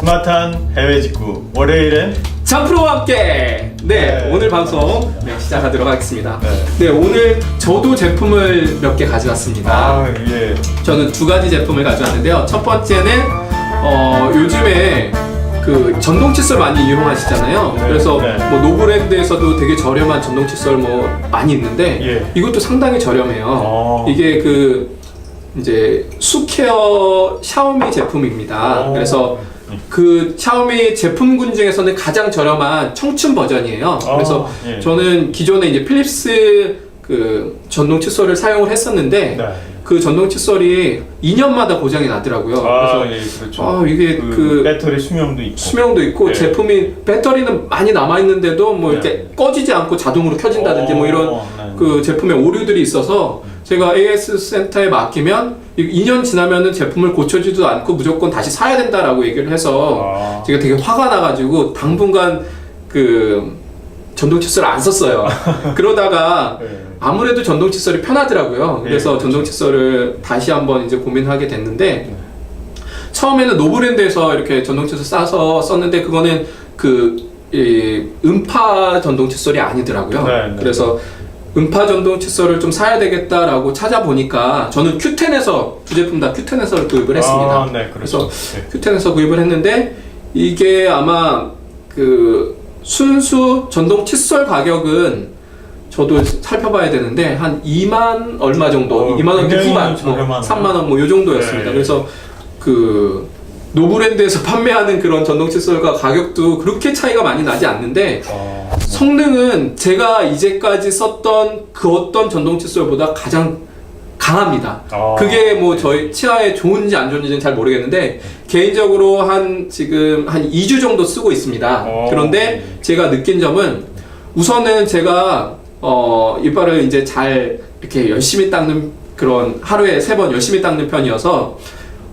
스마트한 해외 직구 월요일엔 장프로와 함께 오늘 방송 시작하도록 하겠습니다. 오늘 저도 제품을 몇 개 가져왔습니다. 예. 저는 두 가지 제품을 가져왔는데요. 첫 번째는 요즘에 그 전동 칫솔 많이 이용하시잖아요. 그래서 뭐 노브랜드에서도 되게 저렴한 전동 칫솔 뭐 많이 있는데 이것도 상당히 저렴해요. 이게 그 이제 수케어 샤오미 제품입니다. 그래서 그 샤오미 제품군 중에서는 가장 저렴한 청춘 버전이에요. 그래서 저는 기존에 이제 필립스 그 전동 칫솔을 사용을 했었는데 그 전동 칫솔이 2년마다 고장이 나더라고요. 그래서 그렇죠. 이게 그 배터리 수명도 있고 제품이 배터리는 많이 남아 있는데도 뭐 이렇게 꺼지지 않고 자동으로 켜진다든지 뭐 이런 그 제품에 오류들이 있어서 제가 AS 센터에 맡기면 2년 지나면은 제품을 고쳐지도 않고 무조건 다시 사야 된다라고 얘기를 해서 제가 되게 화가 나가지고 당분간 그 전동 칫솔을 안 썼어요. 그러다가 아무래도 전동 칫솔이 편하더라고요. 그래서 전동 칫솔을 다시 한번 이제 고민하게 됐는데 처음에는 노브랜드에서 이렇게 전동 칫솔 싸서 썼는데 그거는 음파 전동 칫솔이 아니더라고요. 그래서 음파 전동 칫솔을 좀 사야 되겠다라고 찾아보니까 저는 Q10에서 두 제품 다 Q10에서 구입을 했습니다. 그래서 Q10에서 구입을 했는데 이게 아마 그 순수 전동 칫솔 가격은 저도 살펴봐야 되는데 한 2만 얼마 정도, 2만 원 후반, 3만 원 뭐 요 정도였습니다. 그래서 그 노브랜드에서 판매하는 그런 전동 칫솔과 가격도 그렇게 차이가 많이 나지 않는데 성능은 제가 이제까지 썼던 그 어떤 전동 칫솔보다 가장 강합니다. 그게 뭐 저희 치아에 좋은지 안 좋은지는 잘 모르겠는데 개인적으로 지금 한 2주 정도 쓰고 있습니다. 그런데 제가 느낀 점은 우선은 제가 이빨을 이제 잘 이렇게 열심히 닦는 그런 하루에 3번 열심히 닦는 편이어서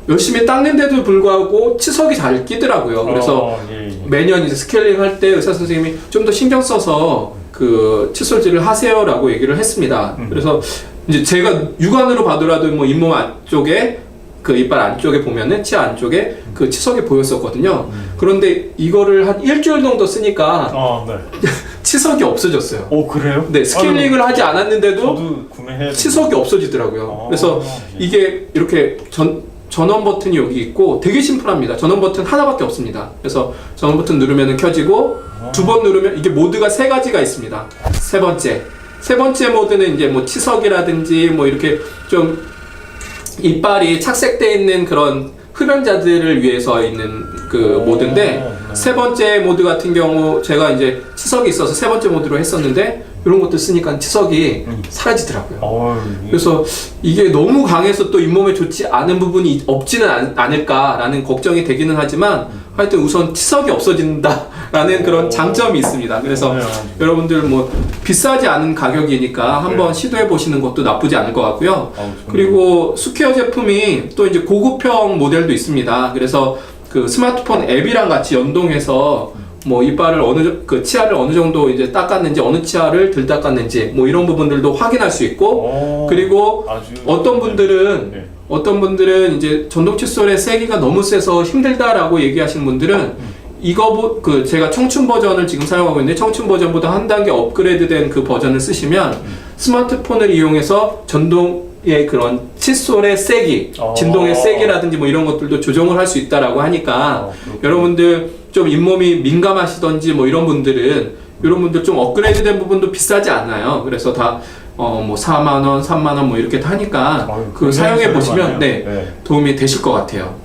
열심히 닦는데도 불구하고 치석이 잘 끼더라고요. 그래서 매년 이제 스케일링 할 때 의사 선생님이 좀 더 신경 써서 그 칫솔질을 하세요라고 얘기를 했습니다. 그래서 이제 제가 육안으로 봐더라도 뭐 잇몸 안쪽에 그 이빨 안쪽에 보면은 치아 안쪽에 그 치석이 보였었거든요. 그런데 이거를 한 일주일 정도 쓰니까 치석이 없어졌어요. 오, 그래요? 네, 스케일링을 하지 않았는데도 저도 구매해야 치석이 없어지더라고요. 그래서 이게 이렇게 전원 버튼이 여기 있고 되게 심플합니다. 전원 버튼 하나밖에 없습니다. 그래서 전원 버튼 누르면 켜지고 두 번 누르면 이게 모드가 3가지가 있습니다. 세 번째 모드는 이제 뭐 치석이라든지 뭐 이렇게 좀 이빨이 착색되어 있는 그런 흡연자들을 위해서 있는 그 모드인데 세 번째 모드 같은 경우 제가 이제 치석이 있어서 세 번째 모드로 했었는데 이런 것들 쓰니까 치석이 사라지더라고요. 그래서 이게 너무 강해서 또 잇몸에 좋지 않은 부분이 없지는 않을까라는 걱정이 되기는 하지만 하여튼 우선 치석이 없어진다라는 그런 장점이 있습니다. 그래서 여러분들 뭐 비싸지 않은 가격이니까 한번 시도해 보시는 것도 나쁘지 않을 것 같고요. 그리고 수케어 제품이 또 이제 고급형 모델도 있습니다. 그래서 그 스마트폰 앱이랑 같이 연동해서 뭐 이빨을 그 치아를 어느 정도 이제 닦았는지 어느 치아를 덜 닦았는지 뭐 이런 부분들도 확인할 수 있고 그리고 어떤 분들은 이제 전동 칫솔의 세기가 너무 세서 힘들다라고 얘기하시는 분들은 이거 제가 청춘 버전을 지금 사용하고 있는데 청춘 버전보다 한 단계 업그레이드된 그 버전을 쓰시면 스마트폰을 이용해서 전동의 그런 칫솔의 세기, 진동의 세기라든지 뭐 이런 것들도 조정을 할 수 있다라고 하니까 여러분들 좀 잇몸이 민감하시던지 뭐 이런 분들 좀 업그레이드된 부분도 비싸지 않아요. 그래서 다 뭐 4만 원, 3만 원 뭐 이렇게 하니까 그 사용해 보시면 도움이 되실 것 같아요.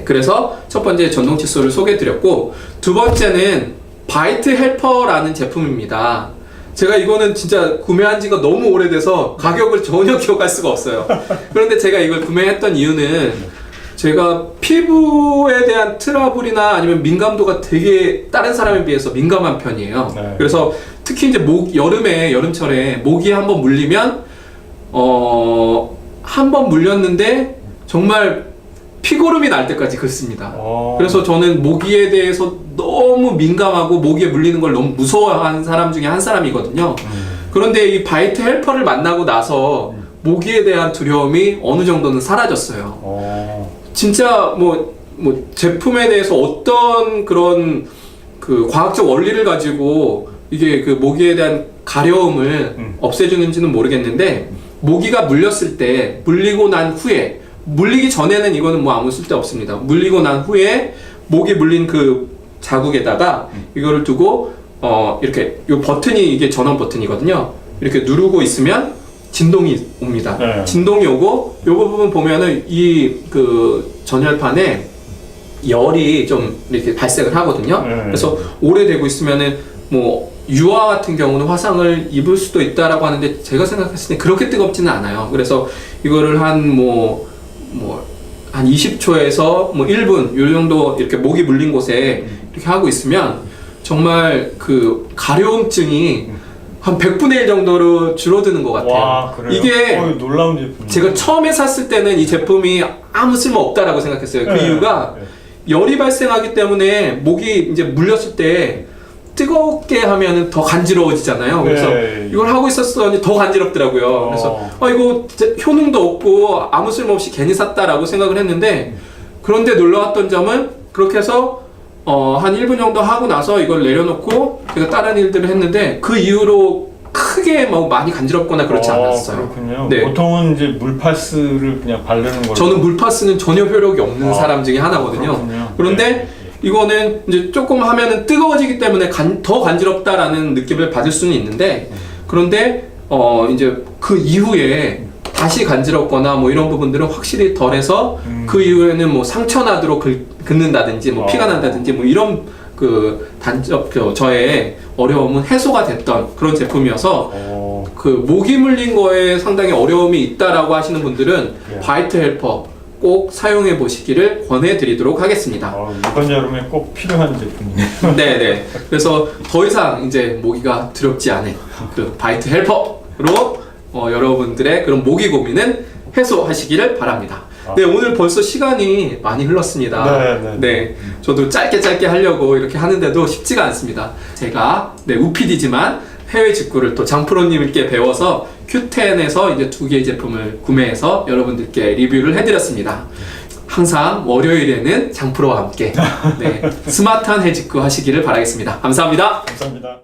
그래서 첫 번째 전동 칫솔을 소개해 드렸고 두 번째는 바이트 헬퍼라는 제품입니다. 제가 이거는 진짜 구매한 지가 너무 오래돼서 가격을 전혀 기억할 수가 없어요. 그런데 제가 이걸 구매했던 이유는 제가 피부에 대한 트러블이나 아니면 민감도가 되게 다른 사람에 비해서 민감한 편이에요. 그래서 특히 이제 여름철에 모기에 한번 물리면 한번 물렸는데 정말 피고름이 날 때까지 긁습니다. 그래서 저는 모기에 대해서 너무 민감하고 모기에 물리는 걸 너무 무서워하는 사람 중에 한 사람이거든요. 그런데 이 바이트 헬퍼를 만나고 나서 모기에 대한 두려움이 어느 정도는 사라졌어요. 진짜 뭐 뭐 제품에 대해서 어떤 그런 그 과학적 원리를 가지고 이게 그 모기에 대한 가려움을 없애주는지는 모르겠는데, 모기가 물렸을 때, 물리고 난 후에, 물리기 전에는 이거는 뭐 아무 쓸데 없습니다. 물리고 난 후에 모기 물린 그 자국에다가 이거를 두고 이렇게 요 버튼이 이게 전원 버튼이거든요. 이렇게 누르고 있으면 진동이 옵니다. 네. 진동이 오고 요 부분 보면은 이 그 전열판에 열이 좀 이렇게 발생을 하거든요. 네. 그래서 오래되고 있으면은 뭐 유화 같은 경우는 화상을 입을 수도 있다라고 하는데, 제가 생각했을 때 그렇게 뜨겁지는 않아요. 그래서 이거를 한 20초에서 뭐 1분 요 정도 이렇게 모기 물린 곳에 이렇게 하고 있으면 정말 그 가려움증이 한 100분의 1 정도로 줄어드는 것 같아요. 와, 그래요? 이게 놀라운 제품. 제가 처음에 샀을 때는 이 제품이 아무 쓸모 없다라고 생각했어요. 그 네. 이유가 네. 열이 발생하기 때문에 목이 이제 물렸을 때 뜨겁게 하면은 더 간지러워지잖아요. 그래서 네. 이걸 하고 있었더니 더 간지럽더라고요. 그래서 이거 진짜 효능도 없고 아무 쓸모 없이 괜히 샀다라고 생각을 했는데, 그런데 놀라웠던 점은 그렇게 해서 한 1분 정도 하고 나서 이걸 내려놓고 제가 다른 일들을 했는데, 그 이후로 크게 뭐 많이 간지럽거나 그렇지 않았어요. 그렇군요. 네. 보통은 이제 물파스를 그냥 바르는 걸로. 저는 물파스는 전혀 효력이 없는 사람 중에 하나거든요. 그렇군요. 그런데 네. 이거는 이제 조금 하면은 뜨거워지기 때문에 더 간지럽다라는 느낌을 받을 수는 있는데, 그런데 이제 그 이후에 다시 간지럽거나 뭐 이런 부분들은 확실히 덜해서 그 이후에는 뭐 상처 나도록 긁는다든지 뭐 피가 난다든지 뭐 이런 그 저의 어려움은 해소가 됐던 그런 제품이어서, 그 모기 물린 거에 상당히 어려움이 있다라고 하시는 분들은 네. 바이트 헬퍼 꼭 사용해 보시기를 권해드리도록 하겠습니다. 이번 여름에 꼭 필요한 제품이네요. 네네. 그래서 더 이상 이제 모기가 두렵지 않은 그 바이트 헬퍼로 여러분들의 그런 모기 고민은 해소하시기를 바랍니다. 네, 오늘 벌써 시간이 많이 흘렀습니다. 네, 저도 짧게 하려고 이렇게 하는데도 쉽지가 않습니다. 제가 우PD지만 해외 직구를 또 장프로님께 배워서 Q10에서 이제 2개의 제품을 구매해서 여러분들께 리뷰를 해드렸습니다. 항상 월요일에는 장프로와 함께 스마트한 해직구 하시기를 바라겠습니다. 감사합니다. 감사합니다.